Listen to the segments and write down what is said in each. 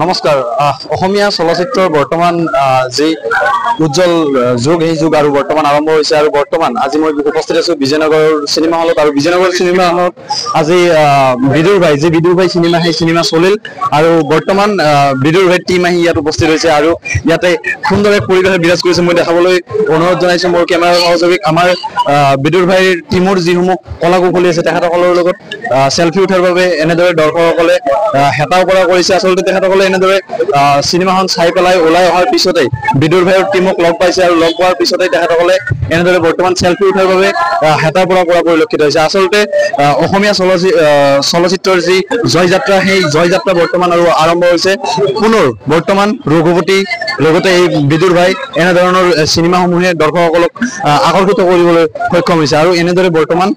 নমস্কাৰ অসমীয়া চলচ্চিত্ৰৰ বৰ্তমান যি উজ্জ্বল যুগ এই যুগ আৰু বৰ্তমান আৰম্ভ হৈছে আৰু বৰ্তমান আজি মই উপস্থিত আছো বিজয়নগৰ সিনেমা হলত আৰু বিজয়নগৰ সিনেমা হলত আজি বিদুৰ ভাই সিনেমা সেই সিনেমা চলিল আৰু বৰ্তমান বিদুৰ ভাই টিম আহি ইয়াত উপস্থিত হৈছে আৰু ইয়াতে সুন্দৰ এক পৰিৱেশ বিৰাজ কৰিছে মই দেখাবলৈ অনুৰোধ জনাইছো মোৰ কেমেৰা সহযোগীক আমাৰ বিদুৰ ভাইৰ টিমৰ যিসমূহ কলাকুশলী আছে তেখেতসকলৰ লগত সেলফি উঠাৰ বাবে এনেদৰে দৰ্শকসকলে হেতাও কৰা কৰিছে আসলতে তেখেতসকলে এনেদৰে সিনেমাখন চাই পেলাই ওলাই অহাৰ পিছতে বিদুৰ ভাইৰ টিমক লগ পাইছে আৰু লগ পোৱাৰ পিছতে তেখেতসকলে এনেদৰে বৰ্তমান সেলফি উঠাৰ বাবে হেতাৰ পৰা পৰিলক্ষিত হৈছে আসলতে অসমীয়া চলচ্চিত্ৰৰ যি জয়যাত্ৰা সেই জয়যাত্ৰা বৰ্তমান আৰু আৰম্ভ হৈছে পুনৰ বৰ্তমান ৰঘুপতি লগতে এই বিদুৰ ভাই এনেধৰণৰ সিনেমাসমূহে দৰ্শকসকলক আকৰ্ষিত কৰিবলৈ সক্ষম হৈছে আৰু এনেদৰে বৰ্তমান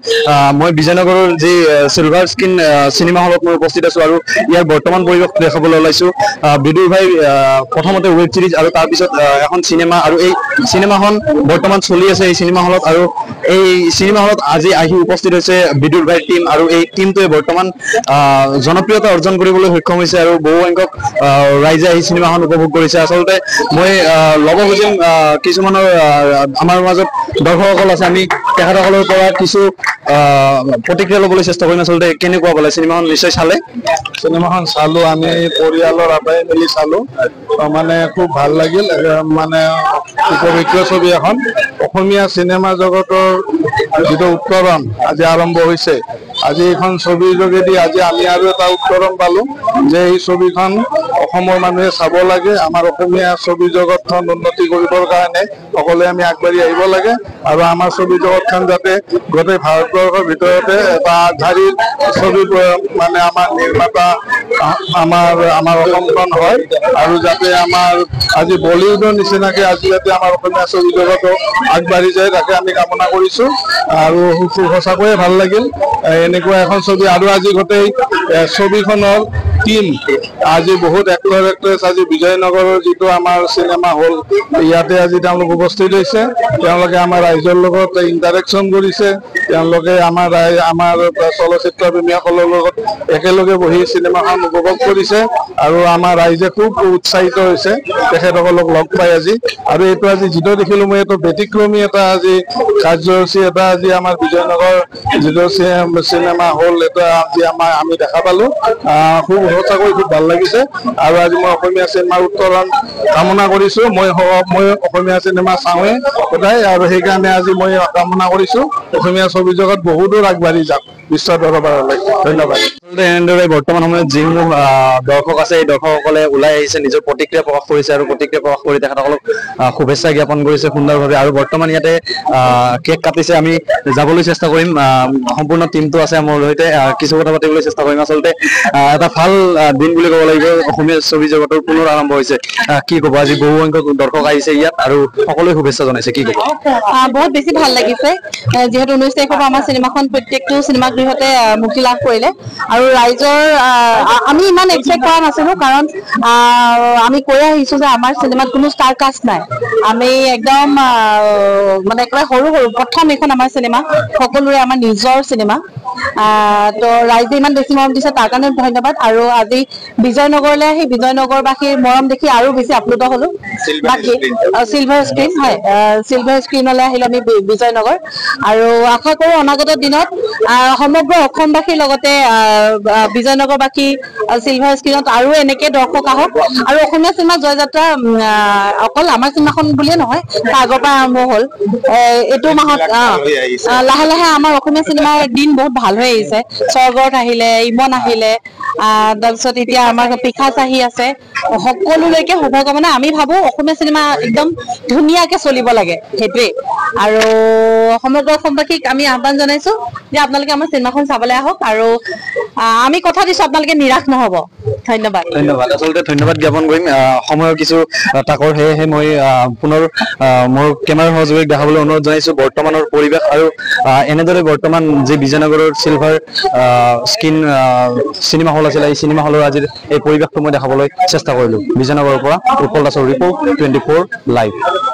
মই বিজয়নগৰৰ যি সিলভাৰ স্ক্ৰীন সিনেমা হলত মই উপস্থিত আছো আৰু ইয়াৰ বৰ্তমান পৰিৱেশ দেখাবলৈ ওলাইছো বিদুৰ ভাই প্ৰথমতে ৱেব সিৰিজ আৰু তাৰ পিছত এখন সিনেমা আৰু এই সিনেমাখন বৰ্তমান চলি আছে এই সিনেমা হলত আৰু এই সিনেমা হলত আজি আহি উপস্থিত হৈছে বিদুৰ ভাইৰ টিম আৰু এই টিমটোৱে বৰ্তমান জনপ্ৰিয়তা অৰ্জন কৰিবলৈ সক্ষম হৈছে আৰু বহু সংখ্যক ৰাইজে এই সিনেমাখন উপভোগ কৰিছে আসলতে মই ল'ব খুজিম কিছুমানৰ আমাৰ মাজত দৰ্শকসকল আছে আমি তেখেতসকলৰ পৰা কিছু প্ৰতিক্ৰিয়া ল'বলৈ চেষ্টা কৰিম আসলতে কেনেকুৱা পালে সিনেমাখন নিশ্চয় চালে সিনেমাখন চালো আমি পৰিয়ালৰ আটাই মিলি চালো মানে খুব ভাল লাগিল মানে উপভোগ্য ছবি এখন অসমীয়া সিনেমা জগতৰ যিটো উত্তৰণ আজি আৰম্ভ হৈছে আজি এখন ছবিৰ যোগেদি আজি আমি আৰু এটা উত্তৰণ পালো যে এই ছবিখন অসমৰ মানুহে চাব লাগে আমাৰ অসমীয়া ছবি জগতখন উন্নতি কৰিবৰ কাৰণে সকলোৱে আমি আগবাঢ়ি আহিব লাগে আৰু আমাৰ ছবি জগতখন যাতে গোটেই ভাৰতবৰ্ষৰ ভিতৰতে এটা আগশাৰীৰ ছবি মানে আমাৰ নিৰ্মাতা আমাৰ অসমখন হয় আৰু যাতে আমাৰ আজি বলিউডৰ নিচিনাকে আজি যাতে আমাৰ অসমীয়া ছবি জগত আগবাঢ়ি যায় তাকে আমি কামনা কৰিছো আৰু সঁচাকৈয়ে ভাল লাগিল এনেকুৱা এখন ছবি আৰু আজি গোটেই ছবিখনৰ টিম আজি বহুত এক্টৰ এক্ট্ৰেছ আজি বিজয়নগৰৰ যিটো আমাৰ চিনেমা হল ইয়াতে আজি তেওঁলোক উপস্থিত হৈছে তেওঁলোকে আমাৰ ৰাইজৰ লগত ইণ্টাৰেকশ্যন কৰিছে তেওঁলোকে আমাৰ চলচ্চিত্ৰ প্ৰেমীসকলৰ লগত একেলগে বহি চিনেমাখন উপভোগ কৰিছে আৰু আমাৰ ৰাইজে খুব উৎসাহিত হৈছে তেখেতসকলক লগ পাই আজি আৰু এইটো আজি যিটো দেখিলো মই এইটো ব্যতিক্ৰমী এটা আজি কাৰ্যসূচী এটা আজি আমাৰ বিজয়নগৰ যিটো চিনেমা হল এটা আজি আমি দেখা পালো খুব সঁচাকৈ খুব ভাল লাগিছে আৰু আজি মই অসমীয়া চিনেমাৰ উত্তৰণ কামনা কৰিছো মই অসমীয়া চিনেমা চাওঁৱে সদায় আৰু সেইকাৰণে আজি মই কামনা কৰিছো অসমীয়া ছবি জগত বহুদূৰ আগবাঢ়ি যাওক বিশ্ব দৰবাৰলৈ ধন্যবাদ এনেদৰে বৰ্তমান সময়ত যিসমূহ দৰ্শক আছে এই দৰ্শকসকলে ওলাই আহিছে নিজৰ প্ৰতিক্ৰিয়া প্ৰকাশ কৰিছে আৰু প্ৰতিক্ৰিয়া প্ৰকাশ কৰি তেখেতসকলক শুভেচ্ছা জ্ঞাপন কৰিছে সুন্দৰভাৱে আৰু বৰ্তমান ইয়াতে কেক কাটিছে আমি যাবলৈ চেষ্টা কৰিম সম্পূৰ্ণ টিমটো আছে মোৰ সৈতে কিছু কথা পাতিবলৈ চেষ্টা কৰিম আচলতে এটা ভাল দিন বুলি ক'ব লাগিব অসমীয়া ছবি জগতৰ পুনৰ আৰম্ভ হৈছে কি ক'ব আজি বহু সংখ্যক দৰ্শক আহিছে ইয়াত আৰু সকলোৱে শুভেচ্ছা জনাইছে কি ক'ব বহুত বেছি ভাল লাগিছে যিহেতু 19 তাৰিখৰ পৰা আমাৰ চিনেমাখন প্ৰত্যেকটো চিনেমা গৃহতে মুক্তি লাভ কৰিলে আৰু ৰাইজৰ আমি ইমান এক্সপেক্ট কৰা নাছিলো কাৰণ আমি কৈ আহিছো যে আমাৰ চিনেমাত কোনো ষ্টাৰ কাষ্ট নাই আমি একদম মানে একেবাৰে সৰু প্ৰথম এইখন আমাৰ চিনেমা সকলোৰে আমাৰ নিজৰ চিনেমা তো ৰাইজে ইমান বেছি মৰম দিছে তাৰ কাৰণে ধন্যবাদ আৰু আজি বিজয়নগৰলৈ আহি বিজয়নগৰবাসীৰ মৰম দেখি আৰু বেছি আপ্লুত হলো বাকী চিলভাৰ স্ক্ৰীন হয় চিলভাৰ স্ক্ৰীনলৈ আহিলো আমি বিজয়নগৰ আৰু আশা কৰো অনাগত দিনত সমগ্ৰ অসমবাসীৰ লগতে বিজয়নগৰবাসী চিলভাৰ স্ক্ৰীনত আৰু এনেকে দৰ্শক আহক আৰু অসমীয়া চিনেমা জয়যাত্ৰা অকল আমাৰ চিনেমাখন বুলিয়ে নহয় আগৰ পৰা আৰম্ভ হ'ল এইটো মাহত লাহে লাহে আমাৰ অসমীয়া চিনেমাৰ দিন বহুত ভাল হৈ আহিছে স্বৰ্গত আহিলে ইমন আহিলে তাৰপিছত এতিয়া আমাৰ পিখাচ আহি আছে সকলোলৈকে শুভকামনা আমি ভাবো অসমীয়া চিনেমা একদম ধুনীয়াকে চলিব লাগে সেইটোৱে আৰু সমগ্ৰ অসমবাসীক আমি আহ্বান জনাইছো যে আপোনালোকে আমাৰ চিনেমাখন চাবলৈ আহক আৰু আমি কথা দিছো আপোনালোকে নিৰাশ নহব ধন্যবাদ ধন্যবাদ আসলতে ধন্যবাদ জ্ঞাপন কৰিম সময়ৰ কিছু তাকৰ সেয়েহে মই পুনৰ মোৰ কেমেৰাৰ সহযোগীক দেখাবলৈ অনুৰোধ জনাইছো বৰ্তমানৰ পৰিৱেশ আৰু এনেদৰে বৰ্তমান যি বিজয়নগৰৰ চিলভাৰ স্ক্ৰীন চিনেমা হল আছিল এই চিনেমা হলৰ আজিৰ এই পৰিৱেশটো মই দেখাবলৈ চেষ্টা কৰিলো বিজয়নগৰৰ পৰা উৎপল দাসৰ ৰিপৰ্ট 24 লাইভ।